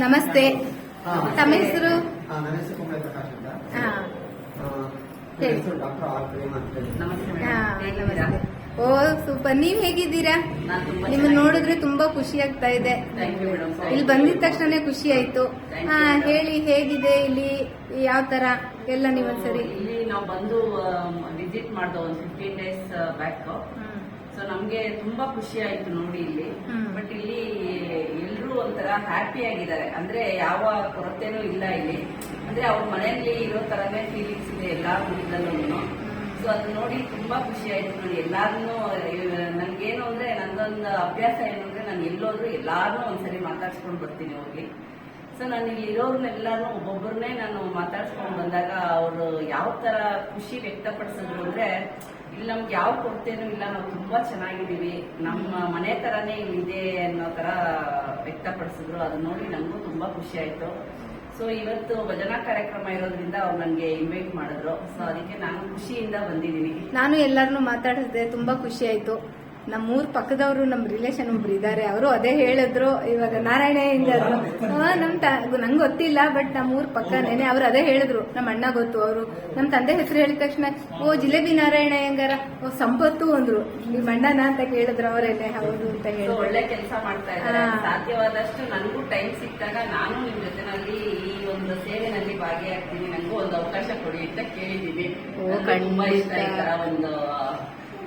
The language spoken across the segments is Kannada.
ನಮಸ್ತೆ. ತಮ್ಮ ಹೆಸರು? ನನ್ನ ಹೆಸರು ಕುಮಾರ ಪ್ರಕಾಶ್ ಅಂತ. ಡಾಕ್ಟರ್ ಆರ್ ಪ್ರೇಮ ಅಂತ. ನಮಸ್ತೆ. ಓ ಸೂಪರ್. ನೀವ್ ಹೇಗಿದ್ದೀರಾ? ನಿಮ್ಮನ್ನ ನೋಡಿದ್ರೆ ತುಂಬಾ ಖುಷಿ ಆಗ್ತಾ ಇದೆ. ಇಲ್ಲಿ ಬಂದಿದ ತಕ್ಷಣ ಖುಷಿ ಆಯ್ತು. ಹೇಳಿ, ಹೇಗಿದೆ ಇಲ್ಲಿ, ಯಾವ ತರ ಎಲ್ಲ? ನೀವು ಒಂದ್ಸರಿ ಇಲ್ಲಿ ನಾವು ಬಂದು ವಿಸಿಟ್ ಮಾಡ್ದೋ ಒಂದು 15 days ಬ್ಯಾಕ್. ಸೊ ನಮ್ಗೆ ತುಂಬಾ ಖುಷಿ ಆಯ್ತು ನೋಡಿ ಇಲ್ಲಿ. ಬಟ್ ಇಲ್ಲಿ ಎಲ್ರು ಒಂಥರ ಹ್ಯಾಪಿ ಆಗಿದ್ದಾರೆ, ಅಂದ್ರೆ ಯಾವ ಕೊರತೆನೂ ಇಲ್ಲ ಇಲ್ಲಿ. ಅಂದ್ರೆ ಅವ್ರ ಮನೆಯಲ್ಲಿ ಇರೋ ತರನೇ ಫೀಲಿಂಗ್ಸ್ ಇದೆ ಎಲ್ಲಾ ಇದರಲ್ಲೂ. ಸೊ ಅದು ನೋಡಿ ತುಂಬಾ ಖುಷಿ ಆಯ್ತು ನೋಡಿ. ಎಲ್ಲಾರನ್ನು ನನ್ಗೇನು ಅಂದ್ರೆ ನಂದೊಂದು ಅಭ್ಯಾಸ ಏನು ಅಂದ್ರೆ ನಾನು ಎಲ್ಲೋದ್ರು ಎಲ್ಲಾರನ್ನೂ ಒಂದ್ಸರಿ ಮಾತಾಡ್ಸ್ಕೊಂಡು ಬರ್ತೀನಿ ಹೋಗಿ. ಸೊ ನಾನು ಇಲ್ಲಿ ಇರೋರ್ನೆಲ್ಲಾನು ಒಬ್ಬೊಬ್ಬರನ್ನೇ ನಾನು ಮಾತಾಡ್ಸ್ಕೊಂಡು ಬಂದಾಗ ಅವರು ಯಾವ ತರ ಖುಷಿ ವ್ಯಕ್ತಪಡಿಸಿದ್ರು ಅಂದ್ರೆ, ಇಲ್ಲಿ ನಮ್ಗೆ ಯಾವ ಕೊರತೆನೂ ಇಲ್ಲ, ನಾವು ತುಂಬಾ ಚೆನ್ನಾಗಿದ್ದೀವಿ, ನಮ್ಮ ಮನೆ ತರಾನೇ ಇಲ್ಲಿದೆ ಅನ್ನೋ ತರ ವ್ಯಕ್ತಪಡಿಸಿದ್ರು. ಅದು ನೋಡಿ ನನಗೂ ತುಂಬಾ ಖುಷಿ ಆಯ್ತು. ಸೊ ಇವತ್ತು ಭಜನಾ ಕಾರ್ಯಕ್ರಮ ಇರೋದ್ರಿಂದ ಅವ್ರು ನನಗೆ ಇನ್ವೈಟ್ ಮಾಡಿದ್ರು. ಸೊ ಅದಕ್ಕೆ ನಾನು ಖುಷಿಯಿಂದ ಬಂದಿದ್ದೀನಿ. ನಾನು ಎಲ್ಲರನ್ನೂ ಮಾತಾಡಿಸಿದೆ, ತುಂಬಾ ಖುಷಿ ಆಯ್ತು. ನಮ್ಮೂರ್ ಪಕ್ಕದವರು, ನಮ್ಮ ರಿಲೇಷನ್ ಒಬ್ರು ಇದ್ದಾರೆ, ಅವರು ಅದೇ ಹೇಳಿದ್ರು. ಇವಾಗ ನಾರಾಯಣ ಹಿಂಗಾದ್ರು ನಂಗೆ ಗೊತ್ತಿಲ್ಲ, ಬಟ್ ನಮ್ಮೂರ್ ಪಕ್ಕನೇನೆ ಅವ್ರು ಅದೇ ಹೇಳಿದ್ರು. ನಮ್ಮ ಅಣ್ಣ ಗೊತ್ತು, ಅವರು ನಮ್ಮ ತಂದೆ ಹೆಸರು ಹೇಳಿದ ತಕ್ಷಣ ಓ ಜಿಲೇಬಿ ನಾರಾಯಣ ಹೆಂಗಾರ, ಓ ಸಂಪತ್ತು ಅಂದ್ರು. ನಿಮ್ಮ ಅಣ್ಣನ ಅಂತ ಕೇಳಿದ್ರು, ಅವರೇನೆ ಹೌದು ಅಂತ ಹೇಳಿ. ಒಳ್ಳೆ ಕೆಲಸ ಮಾಡ್ತಾ ಇದ್ದಾರೆ. ಸಾಧ್ಯವಾದಷ್ಟು ನನಗೂ ಟೈಮ್ ಸಿಕ್ಕಾಗ ನಾನು ನಿಮ್ ಜೊತೆನಲ್ಲಿ ಈ ಒಂದು ಸೇವೆನಲ್ಲಿ ಭಾಗಿಯಾಗ್ತೀನಿ, ನನಗೂ ಒಂದು ಅವಕಾಶ ಕೊಡಿ ಅಂತ ಕೇಳಿದ್ದೀನಿ. ತುಂಬಾ ಇಷ್ಟ ಈ ತರ ಒಂದು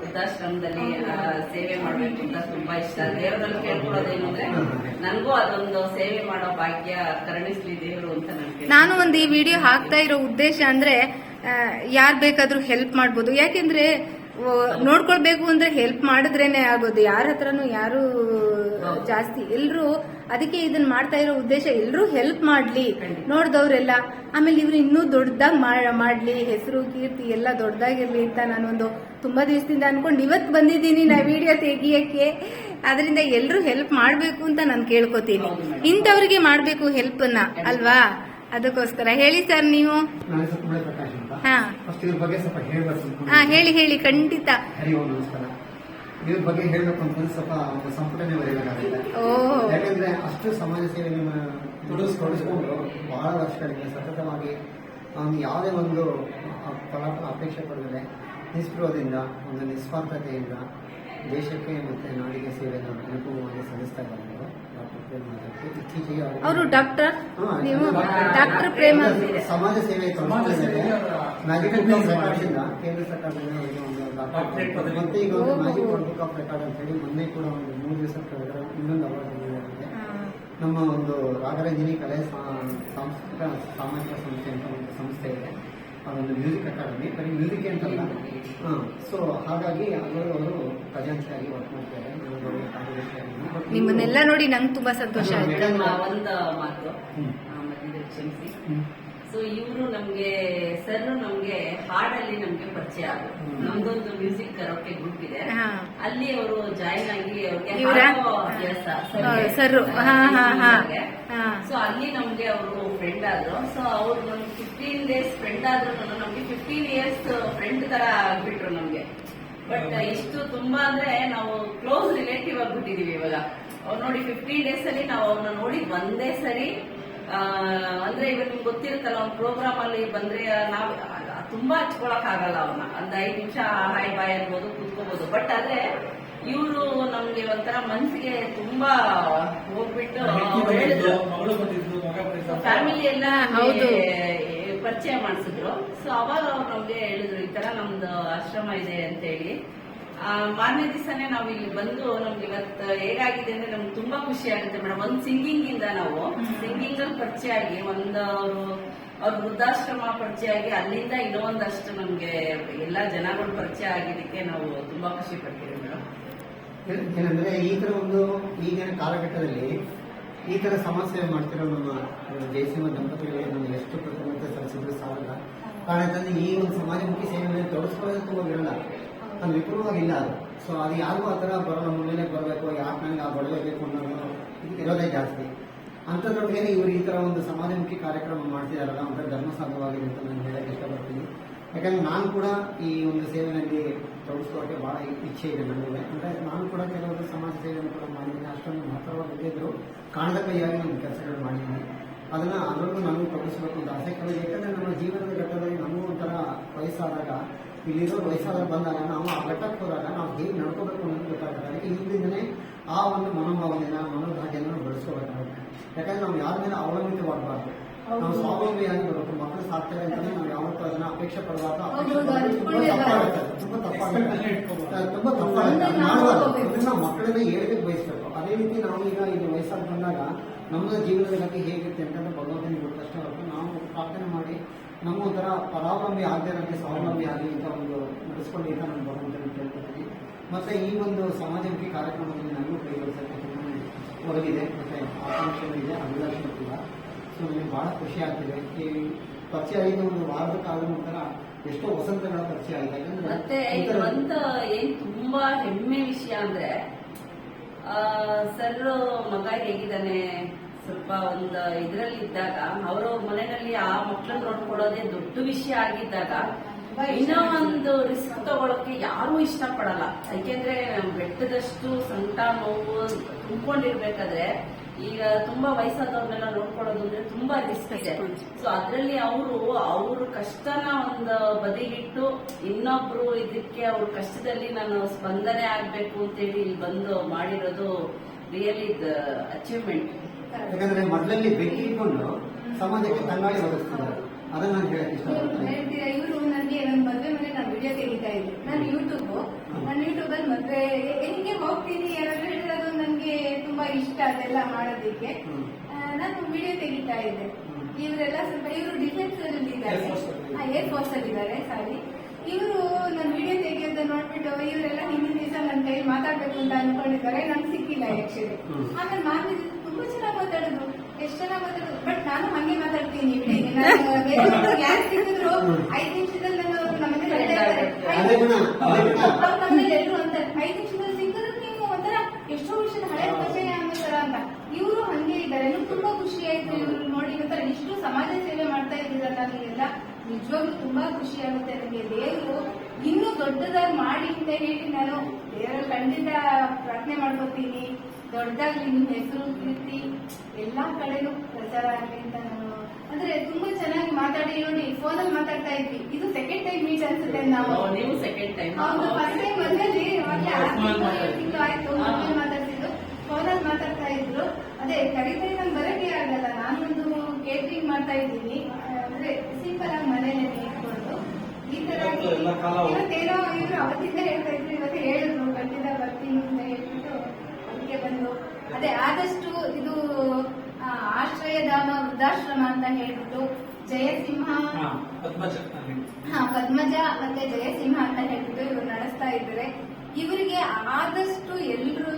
ವೃದ್ಧಾಶ್ರಮದಲ್ಲಿ ಸೇವೆ ಮಾಡ್ಬೇಕು ಅಂತ ತುಂಬಾ ಇಷ್ಟ. ದೇವರಲ್ಲಿ ಕೇಳ್ಕೊಳ್ಳೋದೇನು ಅಂದ್ರೆ ನನಗೂ ಅದೊಂದು ಸೇವೆ ಮಾಡೋ ಭಾಗ್ಯ ಕರುಣಿಸ್ಲಿ ದೇವರು ಅಂತ ನಾನು ಒಂದು ಈ ವಿಡಿಯೋ ಹಾಕ್ತಾ ಇರೋ ಉದ್ದೇಶ ಅಂದ್ರೆ, ಯಾರ್ ಬೇಕಾದ್ರೂ ಹೆಲ್ಪ್ ಮಾಡ್ಬೋದು. ಯಾಕೆಂದ್ರೆ ನೋಡ್ಕೊಳ್ಬೇಕು ಅಂದ್ರೆ ಹೆಲ್ಪ್ ಮಾಡಿದ್ರೇನೆ ಆಗೋದು. ಯಾರ ಹತ್ರನು ಯಾರು ಜಾಸ್ತಿ ಎಲ್ರು ಅದಕ್ಕೆ ಇದನ್ನ ಮಾಡ್ತಾ ಇರೋ ಉದ್ದೇಶ. ಎಲ್ರು ಹೆಲ್ಪ್ ಮಾಡ್ಲಿ ನೋಡ್ದವ್ರೆಲ್ಲ. ಆಮೇಲೆ ಇವ್ರು ಇನ್ನೂ ದೊಡ್ಡದಾಗಿ ಮಾಡ್ಲಿ, ಹೆಸರು ಕೀರ್ತಿ ಎಲ್ಲ ದೊಡ್ಡದಾಗಿರ್ಲಿ ಅಂತ ನಾನೊಂದು ತುಂಬಾ ದಿವಸದಿಂದ ಅನ್ಕೊಂಡು ಇವತ್ತು ಬಂದಿದ್ದೀನಿ ನಾ ವಿಡಿಯೋ ತೆಗಿಯಕ್ಕೆ. ಅದರಿಂದ ಎಲ್ರು ಹೆಲ್ಪ್ ಮಾಡ್ಬೇಕು ಅಂತ ನಾನು ಕೇಳ್ಕೊತೀನಿ. ಇಂಥವ್ರಿಗೆ ಮಾಡ್ಬೇಕು ಹೆಲ್ಪ್ ನ, ಅಲ್ವಾ? ಅದಕ್ಕೋಸ್ಕರ ಹೇಳಿ ಸರ್ ನೀವು. ಹೇಳಿ ಖಂಡಿತ. ಇದ್ರ ಬಗ್ಗೆ ಹೇಳ್ಬೇಕು ಅಂತ ಸ್ವಲ್ಪ ಸಂಪುಟನೇ ಬರೀಬೇಕಾಗುತ್ತೆ. ಯಾಕಂದ್ರೆ ಅಷ್ಟು ಸಮಾಜ ಸೇವೆ ತೊಡಗಿಸ್ಕೊಂಡು ಬಹಳ ವರ್ಷಗಳಿಂದ ಸತತವಾಗಿ ಅವನು ಯಾವುದೇ ಒಂದು ಫಲಾಫಲ ಅಪೇಕ್ಷೆ ಪಡೆದರೆ ನಿಷ್ಪ್ರಭದಿಂದ, ಒಂದು ನಿಸ್ವಾರ್ಥತೆಯಿಂದ ದೇಶಕ್ಕೆ ಮತ್ತೆ ನಾಡಿಗೆ ಸೇವೆಯನ್ನು ಅನುಕೂಲವಾಗಿ ಸಲ್ಲಿಸ್ತಾ ಇದ್ದಾರೆ ಡಾಕ್ಟರ್ ಪ್ರೇಮ. ಇತ್ತೀಚೆಗೆ ಅವರು ಡಾಕ್ಟರ್, ನೀವು ಡಾಕ್ಟರ್ ಪ್ರೇಮ ಸಮಾಜ ಸೇವೆ ಮ್ಯಾಜಿಕಲ್ ರೆಕಾರ್ಡ್ಸ್ ಇಂದ ಕೇಂದ್ರ ಸರ್ಕಾರದಿಂದ ಒಂದು ಡಾಕ್ಟರ್ ಮತ್ತೆ ಈಗ ಒಂದು magic world book of record ಅಂತ ಹೇಳಿ ಮೊನ್ನೆ ಕೂಡ ಒಂದು 3 ದಿವಸ ಇನ್ನೊಂದು ಅವಾರ್ಡ್ ಬಂದಿದೆ. ನಮ್ಮ ಒಂದು ರಾಘರಂಜನಿ ಕಲೆ ಸಾಂಸ್ಕೃತಿಕ ಸಾಮಾಜಿಕ ಸಂಸ್ಥೆ ಅಂತ ಒಂದು ಸಂಸ್ಥೆ ಇದೆ, ಅದೊಂದು ಮ್ಯೂಸಿಕ್ ಅಕಾಡೆಮಿ. ಬರೀ ಮ್ಯೂಸಿಕ್ ಅಂತಲ್ಲ. ಸೊ ಹಾಗಾಗಿ ಅವರು ಖಜಾಂಚಿಯಾಗಿ ವರ್ಕ್ ಮಾಡ್ತಾರೆ. ನಿಮ್ಮನ್ನೆಲ್ಲ ನೋಡಿ ನಂಗೆ ತುಂಬಾ ಸಂತೋಷ ಆಯ್ತು. ಒಂದು ಮಾತು ಮಧ್ಯದಲ್ಲಿ ಕ್ಷಮಿಸಿ. ಸೊ ಇವರು ನಮ್ಗೆ ಸರ್ ನಮ್ಗೆ ಹಾಡಲ್ಲಿ ನಮ್ಗೆ ಪರಿಚಯ ಆದ್ರು. ನಮ್ದೊಂದು ಮ್ಯೂಸಿಕ್ ಕರೋಕೆ ಗ್ರೂಪ್ ಇದೆ, ಅಲ್ಲಿ ಅವರು ಜಾಯಿನ್ ಆಗಿ ಸರ್. ಸೊ ಅಲ್ಲಿ ನಮ್ಗೆ ಅವರು ಫ್ರೆಂಡ್ ಆದ್ರು. ಸೊ ಅವ್ರು ನಮ್ಗೆ 15 days ಫ್ರೆಂಡ್ ಆದ್ರು. ನಮ್ಗೆ 15 years ಫ್ರೆಂಡ್ ತರ ಆಗ್ಬಿಟ್ರು ನಮ್ಗೆ. ಬಟ್ ಇಷ್ಟು ತುಂಬಾ ಅಂದ್ರೆ ನಾವು ಕ್ಲೋಸ್ ರಿಲೇಟಿವ್ ಆಗ್ಬಿಟ್ಟಿದೀವಿ ಇವಾಗ. ಅವ್ರು ನೋಡಿ 15 days ಅಲ್ಲಿ ನಾವು ಅವ್ರನ್ನ ನೋಡಿ ಒಂದೇ ಸರಿ, ಅಂದ್ರೆ ಇವಾಗ ನಿಮ್ಗೆ ಗೊತ್ತಿರುತ್ತಲ್ಲ, ಒಂದು ಪ್ರೋಗ್ರಾಮ್ ಅಲ್ಲಿ ಬಂದ್ರೆ ನಾವು ತುಂಬಾ ಹಚ್ಕೊಳಕ್ ಆಗಲ್ಲ ಅವ್ರನ್ನ. ಒಂದು 5 ನಿಮಿಷ ಹಾಯ್ ಬಾಯ್ ಅನ್ಬೋದು, ಕೂತ್ಕೋಬಹುದು. ಬಟ್ ಆದ್ರೆ ಇವರು ನಮ್ಗೆ ಒಂಥರ ಮನ್ಸಿಗೆ ತುಂಬಾ ಹೋಗ್ಬಿಟ್ಟು ಫ್ಯಾಮಿಲಿ ಎಲ್ಲ ಪರಿಚಯ ಮಾಡಿಸಿದ್ರು. ಸೊ ಅವಾಗ ಅವ್ರು ನಮ್ಗೆ ಹೇಳಿದ್ರು ಈ ತರ ನಮ್ದು ಆಶ್ರಮ ಇದೆ ಅಂತ ಹೇಳಿ. ಮಾರನೇ ದಿವಸನೇ ನಾವು ಇಲ್ಲಿ ಬಂದು ನಮ್ಗೆ ಇವತ್ತು ಹೇಗಾಗಿದೆ ಅಂದ್ರೆ ನಮ್ಗೆ ತುಂಬಾ ಖುಷಿ ಆಗುತ್ತೆ ಮೇಡಮ್. ಒಂದು ಸಿಂಗಿಂಗ್ ಇಂದ ನಾವು ಸಿಂಗಿಂಗ್ ಅಲ್ಲಿ ಪರಿಚಯ ಆಗಿ, ಒಂದು ಅವ್ರ ವೃದ್ಧಾಶ್ರಮ ಪರಿಚಯ ಆಗಿ, ಅಲ್ಲಿಂದ ಇನ್ನೊಂದಷ್ಟು ನಮ್ಗೆ ಎಲ್ಲಾ ಜನಗಳು ಪರಿಚಯ ಆಗಿದ್ದಕ್ಕೆ ನಾವು ತುಂಬಾ ಖುಷಿ ಪಡ್ತೀವಿ ಮೇಡಮ್. ಏನಂದ್ರೆ ಈ ತರ ಒಂದು ಈಗಿನ ಕಾಲಘಟ್ಟದಲ್ಲಿ ಈ ತರ ಸಮಾಜ ಸೇವೆ ಮಾಡ್ತಿರೋ ನಮ್ಮ ಜಯಸಿಂಹ ದಂಪತಿಗಳಿಗೆ ನಮ್ಗೆ ಎಷ್ಟು ಕೃತಜ್ಞತೆ ಸಲ್ಲಿಸಿದ್ರು ಸಾಲಲ್ಲ. ಕಾರಣ ಈ ಒಂದು ಸಮಾಜಮುಖಿ ಸೇವೆಯನ್ನು ತೊಡಗಿಸ್ಕೊಳ್ಳೋದು ತುಂಬಾ ವಿರಳ, ಅದು ವಿಪುಲವಾಗಿಲ್ಲ ಅದು. ಸೊ ಅದು ಯಾರಿಗೂ ಆ ಥರ ಬರೋಣ, ಮುಂದೆ ಬರಬೇಕು, ಯಾಕೆ ನನಗೆ ಆ ಬಡಬೇಕು ಅನ್ನೋದು ಇರೋದೇ ಜಾಸ್ತಿ. ಅಂಥದ್ರೊಳಗೆ ಇವರು ಈ ಥರ ಒಂದು ಸಮಾಜಮುಖಿ ಕಾರ್ಯಕ್ರಮ ಮಾಡ್ತಿದಾರಲ್ಲ, ಅಂತ ಧರ್ಮ ಸಾಧ್ಯವಾಗಿದೆ ಅಂತ ನಾನು ಹೇಳಕ್ಕೆ ಇಷ್ಟಪಡ್ತೀನಿ. ಯಾಕಂದ್ರೆ ನಾನು ಕೂಡ ಈ ಒಂದು ಸೇವೆಯಲ್ಲಿ ತೊಡಗಿಸ್ಕೊಳ್ಳೋಕೆ ಭಾಳ ಇಚ್ಛೆ ಇದೆ ನನಗೆ. ಅಂದರೆ ನಾನು ಕೂಡ ಕೆಲವರು ಸಮಾಜ ಸೇವೆಯನ್ನು ಕೂಡ ಮಾಡಿದ್ದೀನಿ, ಅಷ್ಟೊಂದು ಮಹತ್ತರವಾಗಿದ್ದರೂ ಕಾಣದ ಕೈಯಾಗಿ ನಾನು ಕೆಲಸಗಳು ಮಾಡಿದ್ದೀನಿ. ಅದರಲ್ಲೂ ನಾನು ತೊಡಗಿಸ್ಬೇಕು ಅಂತ ಆಸೆ ಕೆಲವು. ಯಾಕಂದರೆ ನಮ್ಮ ಜೀವನದ ಘಟ್ಟದಲ್ಲಿ ನಮಗೂ ಒಂಥರ ವಯಸ್ಸಾದಾಗ, ಇಲ್ಲಿರೋ ವಯಸ್ಸಾದಾಗ ಬಂದಾಗ ನಾವು ಆ ಘಟ್ಟಕ್ಕೆ ಹೋದಾಗ ನಾವು ಹೇಗೆ ನಡ್ಕೋಬೇಕು ಅನ್ನೋದು ಗೊತ್ತಾಗುತ್ತೆ. ಅದಕ್ಕೆ ಹಿಂದಿಂದನೇ ಆ ಒಂದು ಮನೋಭಾಗ್ಯನ ಬೆಳೆಸ್ಕೋಬೇಕಾಗುತ್ತೆ. ಯಾಕಂದ್ರೆ ನಾವು ಯಾರ ಮೇಲೆ ಅವಲಂಬಿತವಾಗಬಾರ್ದು, ನಾವು ಸ್ವಾವಲಂಬಿಯಾಗಿ ಬರಬೇಕು. ಮಕ್ಕಳು ಸಾಕ್ತಾರೆ ಅಂತಲೇ ನಾವು ಯಾವತ್ತೂ ಅದನ್ನ ಅಪೇಕ್ಷೆ ಪಡಬಾರ್ದು. ತುಂಬಾ ತಪ್ಪಾಗುತ್ತೆ ನಾವು ಮಕ್ಕಳನ್ನ ಹೇಳಿಕೆ ಬಯಸ್ಬೇಕು. ಅದೇ ರೀತಿ ನಾವು ಈಗ ವಯಸ್ಸಾಗಿ ಬಂದಾಗ ನಮ್ಮ ಜೀವನದ ಬಗ್ಗೆ ಹೇಗಿರುತ್ತೆ ಅಂತಂದ್ರೆ ಭಗವಂತನಿಗೆ ಗೊತ್ತಷ್ಟೇ ಹೊರತು ನಾವು ಪ್ರಾರ್ಥನೆ ಮಾಡಿ ನಮ್ಮ ಒಂಥರ ಪರಾವಲಂಬಿ ಆಗದೆ ಸ್ವಾವಲಂಬಿ ಆಗಲಿ ಅಂತ ಒಂದು ನಡೆಸ್ಕೊಳ್ಳಿ ಅಂತ ನಾನು ಭಗವಂತನಿಗೆ ಕೇಳ್ಕೊತೀನಿ. ಮತ್ತೆ ಈ ಒಂದು ಸಮಾಜಮುಖಿ ಕಾರ್ಯಕ್ರಮದಲ್ಲಿ ನನಗೂ ಕೈಗೊಳಿಸೋಕ್ಕೆ ಒದಗಿದೆ, ಮತ್ತೆ ಆಕಾಂಕ್ಷೆಗಳು ಇದೆ, ಅಭಿಲಾಷೆ ಕೂಡ. ಸೊ ನನಗೆ ಬಹಳ ಖುಷಿ ಆಗ್ತಿದೆ. ಈ ಪರಿಚಯ ಆಗಿದೆ ಒಂದು ವಾರದ ಕಾಲ ನಂತರ ಎಷ್ಟೋ ವಸಂತಗಳ ಪರಿಚಯ ಆಗಿದೆ. ಮತ್ತೆ ಒಂದು ಏನ್ ತುಂಬಾ ಹೆಮ್ಮೆ ವಿಷಯ ಅಂದ್ರೆ ಸರ್ ಮಗ ಹೇಗಿದ್ದಾನೆ, ಸ್ವಲ್ಪ ಒಂದು ಇದ್ರಲ್ಲಿ ಇದ್ದಾಗ ಅವರ ಮನೆಯಲ್ಲಿ ಆ ಮಕ್ಕಳನ್ನ ನೋಡ್ಕೊಳ್ಳೋದೇ ದೊಡ್ಡ ವಿಷಯ ಆಗಿದ್ದಾಗ ಇನ್ನೂ ಒಂದು ರಿಸ್ಕ್ ತಗೊಳಕ್ಕೆ ಯಾರು ಇಷ್ಟಪಡಲ್ಲ. ಯಾಕೆಂದ್ರೆ ಬೆಟ್ಟದಷ್ಟು ಸಂಕಟ ನೋವು ತುಂಬಿಕೊಂಡಿರ್ಬೇಕಾದ್ರೆ ಈಗ ತುಂಬಾ ವಯಸ್ಸಾದವ್ರನ್ನೆಲ್ಲ ನೋಡ್ಕೊಳ್ಳೋದು ಅಂದ್ರೆ ತುಂಬಾ ರಿಸ್ಕ್ ಇದೆ. ಸೊ ಅದ್ರಲ್ಲಿ ಅವ್ರ ಕಷ್ಟನ ಒಂದು ಬದಿಗಿಟ್ಟು ಇನ್ನೊಬ್ರು ಇದಕ್ಕೆ ಅವ್ರ ಕಷ್ಟದಲ್ಲಿ ನಾನು ಸ್ಪಂದನೆ ಆಗ್ಬೇಕು ಅಂತೇಳಿ ಇಲ್ಲಿ ಬಂದು ಮಾಡಿರೋದು ರಿಯಲಿ ಅಚೀವ್ಮೆಂಟ್. ಯಾಕಂದ್ರೆ ಮೊದಲಲ್ಲಿ ಬೆಂಕಿ ಇಟ್ಕೊಂಡು ಸಮಾಜಕ್ಕೆ ಕನ್ನಡಿ ಒದಗಿಸ್ತಿದ್ದಾರೆ, ಅದನ್ನ ನಾನು ಹೇಳಕ್ ಇಷ್ಟಪಡ್ತೀನಿ. ಇವರು ನನಗೆ ನನ್ನ ಮದುವೆ ಮನೆ ನಾನು ವಿಡಿಯೋ ತೆಗಿತಾ ಇದ್ದೆ. ನಾನು ಯೂಟ್ಯೂಬಲ್ಲಿ ಮದುವೆ ಹೆಂಗೆ ಹೋಗ್ತೀನಿ ಯಾರಾದ್ರೂ ಹೇಳಿರೋದು ನನಗೆ ತುಂಬಾ ಇಷ್ಟ ಅದೆಲ್ಲ ಮಾಡೋದಕ್ಕೆ. ನಾನು ವಿಡಿಯೋ ತೆಗಿತಾ ಇದ್ದೆ. ಇವರೆಲ್ಲ ಸ್ವಲ್ಪ ಇವರು ಡಿಫೆನ್ಸ್ ಅಲ್ಲಿ ಇದ್ದಾರೆ, ಏರ್ಫೋರ್ಸ್ ಅಲ್ಲಿ ಇದ್ದಾರೆ. ಸಾರಿ, ಇವರು ನನ್ನ ವಿಡಿಯೋ ತೆಗಿಯೋದನ್ನ ನೋಡ್ಬಿಟ್ಟು ಇವರೆಲ್ಲ ಹಿಂದಿನ ದಿವಸ ನನ್ನ ಕೈ ಮಾತಾಡ್ಬೇಕು ಅಂತ ಅನ್ಕೊಂಡಿದ್ದಾರೆ. ನನ್ಗೆ ಸಿಕ್ಕಿಲ್ಲ ಆಕ್ಚುಲಿ. ಆಮೇಲೆ ಮಾತಾಡಿದ್ರು, ತುಂಬಾ ಚೆನ್ನಾಗಿ ಮಾತಾಡಿದ್ರು, ಎಷ್ಟು ಚೆನ್ನಾಗಿ ಮಾತಾಡಿದ್ರು. ಬಟ್ ನಾನು ಹಂಗೆ ಮಾತಾಡ್ತೀನಿ ವಿಡಿಯೋಗೆ. ನಾನು ಯಾರು ಸಿಕ್ಕಿದ್ರು 5 ನಿಮಿಷದಲ್ಲಿ ನಾನು ನಮ್ಮ ಮನೇಲಿ ಎಲ್ಲರೂ ಅಂತಾರೆ 5 ನಿಮಿಷದಲ್ಲಿ ಸಿಕ್ಕಿದ್ರು ನೀವು ಒಂಥರ ಎಷ್ಟೋ ವಿಷಯದ ಹಳೆ ಪರಿಚಯ ಅನ್ನೋ ತರ ಅಂತ. ಇವರು ಹಂಗೆ ಇದ್ದಾರೆ. ನನಗೆ ತುಂಬಾ ಖುಷಿ ಆಯ್ತು ಇವ್ರು ನೋಡಿ. ಒಂಥರ ಇಷ್ಟು ಸಮಾಜ ಸೇವೆ ಮಾಡ್ತಾ ಇದ್ದೀರಲ್ಲ, ನನಗೆಲ್ಲ ನಿಜವಾಗ್ಲೂ ತುಂಬಾ ಖುಷಿ ಆಗುತ್ತೆ. ನನಗೆ ದೇವರು ಇನ್ನೂ ದೊಡ್ಡದಾಗಿ ಮಾಡಿ ಅಂತ ಹೇಳಿ ನಾನು ದೇವರಲ್ಲಿ ಖಂಡಿತ ಪ್ರಾರ್ಥನೆ ಮಾಡ್ಕೊತೀನಿ. ದೊಡ್ಡದಾಗ್ಲಿ ನಿಮ್ಮ ಹೆಸರು ಕೀರ್ತಿ ಎಲ್ಲಾ ಕಡೆನೂ ಪ್ರಚಾರ ಆಗಲಿ ಅಂತ ನಾನು. ಅಂದ್ರೆ ತುಂಬಾ ಚೆನ್ನಾಗಿ ಮಾತಾಡಿ ನೋಡಿ. ಫೋನಲ್ಲಿ ಮಾತಾಡ್ತಾ ಇದ್ವಿ, ಇದು ಸೆಕೆಂಡ್ ಟೈಮ್ ಮೀಟ್ ಅನ್ಸುತ್ತೆ ನಾವು. ನೀವು ಸೆಕೆಂಡ್ ಟೈಮ್ ಹೌದು, ಫಸ್ಟ್ ಟೈಮ್ ಮನೇಲಿ ತಿಂಗಳು ಆಯ್ತು ಮನೇಲಿ ಮಾತಾಡ್ತಿದ್ದು, ಫೋನಲ್ಲಿ ಮಾತಾಡ್ತಾ ಇದ್ರು. ಅದೇ ಕರೀತಾರೆ, ನಾನು ಬರಕ್ಕೆ ಆಗಲ್ಲ. ನಾನೊಂದು ಕೇಟರಿಂಗ್ ಮಾಡ್ತಾ ಇದ್ದೀನಿ, ಅಂದ್ರೆ ಸಿಂಪಲ್ ಆಗಿ ಮನೇಲಿ ಇಟ್ಕೊಂಡು ಈ ತರ. ಇವತ್ತೇನೋ ಇವರು ಅವತ್ತಿಂದ ಹೇಳ್ತಾ ಇದ್ರು, ಇವತ್ತು ಹೇಳಿದ್ರು ಖಂಡಿತ ಬರ್ತೀನಿ ಅಂತ ಹೇಳ್ಬಿಟ್ಟು ಅದಕ್ಕೆ ಬಂದು. ಅದೇ ಆದಷ್ಟು ಇದು ಆಶ್ರಯಧಾಮ ವೃದ್ಧಾಶ್ರಮ ಅಂತ ಹೇಳ್ಬಿಟ್ಟು ಜಯಸಿಂಹ, ಪದ್ಮಜ ಮತ್ತೆ ಜಯಸಿಂಹ ಅಂತ ಹೇಳ್ಬಿಟ್ಟು ಇವರು ನಡೆಸ್ತಾ ಇದ್ದಾರೆ. ಇವರಿಗೆ ಆದಷ್ಟು ಎಲ್ರೂ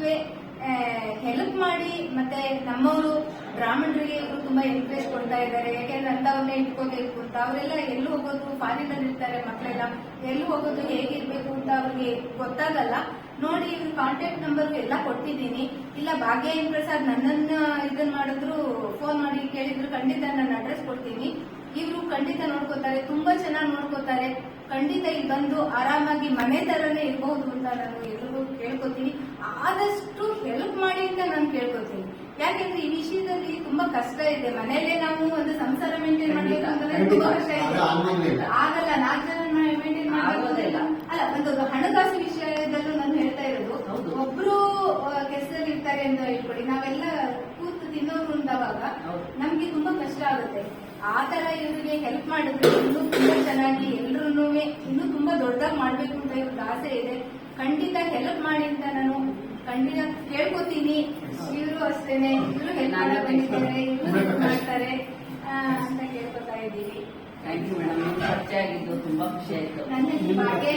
ಹೆಲ್ಪ್ ಮಾಡಿ, ಮತ್ತೆ ನಮ್ಮವರು ಬ್ರಾಹ್ಮಣರಿಗೆ ಇವರು ತುಂಬಾ ಎನ್ಕರೇಜ್ ಕೊಡ್ತಾ ಇದ್ದಾರೆ. ಯಾಕೆಂದ್ರೆ ಅಂತವನ್ನೇ ಇಟ್ಕೋಬೇಕು ಅಂತ. ಅವರೆಲ್ಲ ಎಲ್ಲಿ ಹೋಗೋದು, ಫಾರಿನಲ್ಲಿ ಇರ್ತಾರೆ ಮಕ್ಕಳೆಲ್ಲ, ಎಲ್ಲಿ ಹೋಗೋದು ಹೇಗಿರ್ಬೇಕು ಅಂತ ಅವ್ರಿಗೆ ಗೊತ್ತಾಗಲ್ಲ. ನೋಡಿ, ಇವ್ರ ಕಾಂಟ್ಯಾಕ್ಟ್ ನಂಬರ್ ಎಲ್ಲ ಕೊಟ್ಟಿದ್ದೀನಿ. ಇಲ್ಲ ಭಾಗ್ಯ ಎನ್ ಪ್ರಸಾದ್ ನನ್ನನ್ನ ಇದನ್ನ ಮಾಡಿದ್ರು, ಫೋನ್ ಮಾಡಿ ಕೇಳಿದ್ರು, ಖಂಡಿತ ನನ್ನ ಅಡ್ರೆಸ್ ಕೊಡ್ತೀನಿ. ಇವರು ಖಂಡಿತ ನೋಡ್ಕೋತಾರೆ, ತುಂಬಾ ಚೆನ್ನಾಗಿ ನೋಡ್ಕೋತಾರೆ. ಖಂಡಿತ ಇಲ್ಲಿ ಬಂದು ಆರಾಮಾಗಿ ಮನೆ ತರನೇ ಇರಬಹುದು ಅಂತ ನಾನು ಎಲ್ರಿಗೂ ಕೇಳ್ಕೊತೀನಿ. ಆದಷ್ಟು ಹೆಲ್ಪ್ ಮಾಡಿ ಅಂತ ನಾನು ಕೇಳ್ಕೊತೀನಿ. ಯಾಕೆಂದ್ರೆ ಈ ವಿಷಯದಲ್ಲಿ ತುಂಬಾ ಕಷ್ಟ ಇದೆ. ಮನೇಲೆ ನಾವು ಒಂದು ಸಂಸಾರ ಮೇಂಟೈನ್ ಮಾಡ್ಬೇಕು ಅಂತಂದ್ರೆ ತುಂಬಾ ಕಷ್ಟ ಇದೆ, ಆಗಲ್ಲ. 4 ಜನ ಮೇಂಟೈನ್ ಮಾಡೋದಿಲ್ಲ ಅಲ್ಲ. ಒಂದು ಹಣಕಾಸು ವಿಷಯದಲ್ಲೂ ನಾನು ಹೇಳ್ತಾ ಇರೋದು, ಒಬ್ರು ಕೆಲಸದಲ್ಲಿ ಇರ್ತಾರೆ ಅಂತ ಹೇಳ್ಕೊಡಿ, ನಾವೆಲ್ಲ ಕೂತು ತಿನ್ನೋರು ಅಂದವಾಗ ನಮ್ಗೆ ತುಂಬಾ ಕಷ್ಟ ಆಗುತ್ತೆ. ಆ ತರ ಇವರಿಗೆ ಹೆಲ್ಪ್ ಮಾಡಿದ್ರೆ ಇನ್ನೂ ತುಂಬಾ ಚೆನ್ನಾಗಿ ಎಲ್ರೂ ಇನ್ನೂ ತುಂಬಾ ದೊಡ್ಡದಾಗಿ ಮಾಡ್ಬೇಕು ಅಂತ ಇವ್ರಿಗೆ ಆಸೆ ಇದೆ. ಖಂಡಿತ ಹೆಲ್ಪ್ ಮಾಡಿ ಅಂತ ನಾನು ಖಂಡಿತ ಕೇಳ್ಕೊತೀನಿ. ಇವರು ಅಷ್ಟೇನೆ, ಇವರು ಹೆಲ್ಪ್ ಮಾಡಕ್ ಬಂದಿದ್ದಾರೆ, ಇವರು ಹೆಲ್ಪ್ ಮಾಡ್ತಾರೆ ಅಂತ ಕೇಳ್ಕೊತಾ ಇದ್ದೀವಿ. Thank you madam. ಪರಿಚಯ ಆಗಿದ್ದು ತುಂಬಾ ಖುಷಿ ಆಯ್ತು. ನನ್ನ ಭಾಗ್ಯ